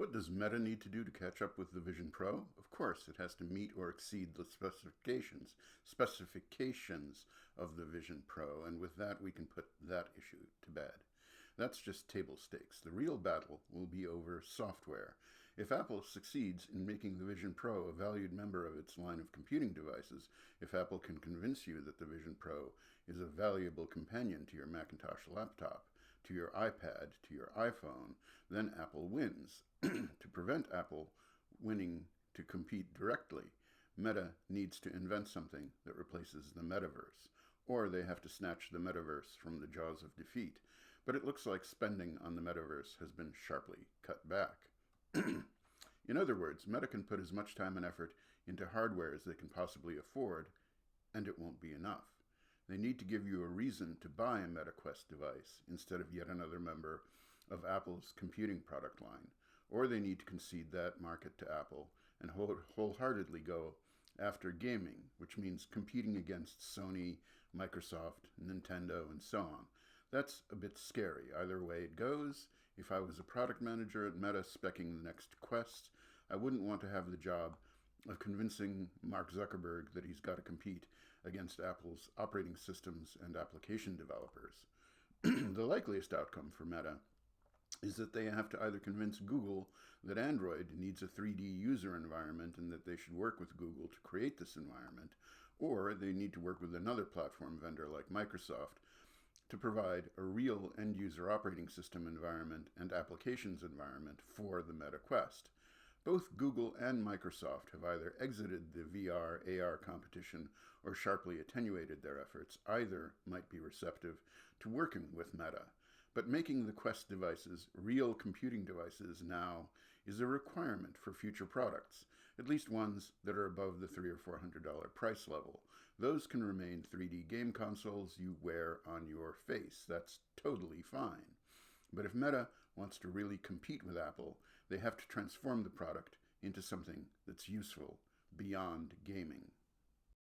What does Meta need to do to catch up with the Vision Pro? Of course, it has to meet or exceed the specifications of the Vision Pro, and with that we can put that issue to bed. That's just table stakes. The real battle will be over software. If Apple succeeds in making the Vision Pro a valued member of its line of computing devices, if Apple can convince you that the Vision Pro is a valuable companion to your Macintosh laptop, to your iPad, to your iPhone, then Apple wins. To prevent Apple winning to compete directly, Meta needs to invent something that replaces the metaverse, or they have to snatch the metaverse from the jaws of defeat. But it looks like spending on the metaverse has been sharply cut back. In other words, Meta can put as much time and effort into hardware as they can possibly afford, and it won't be enough. They need to give you a reason to buy a MetaQuest device instead of yet another member of Apple's computing product line. Or they need to concede that market to Apple and wholeheartedly go after gaming, which means competing against Sony, Microsoft, Nintendo, and so on. That's a bit scary. Either way it goes, if I was a product manager at Meta speccing the next Quest, I wouldn't want to have the job of convincing Mark Zuckerberg that he's got to compete against Apple's operating systems and application developers. The likeliest outcome for Meta is that they have to either convince Google that Android needs a 3D user environment and that they should work with Google to create this environment, or they need to work with another platform vendor like Microsoft to provide a real end-user operating system environment and applications environment for the Meta Quest. Both Google and Microsoft have either exited the VR/AR competition or sharply attenuated their efforts. Either might be receptive to working with Meta. But making the Quest devices real computing devices now is a requirement for future products, at least ones that are above the $300 or $400 price level. Those can remain 3D game consoles you wear on your face. That's totally fine. But if Meta wants to really compete with Apple, they have to transform the product into something that's useful beyond gaming.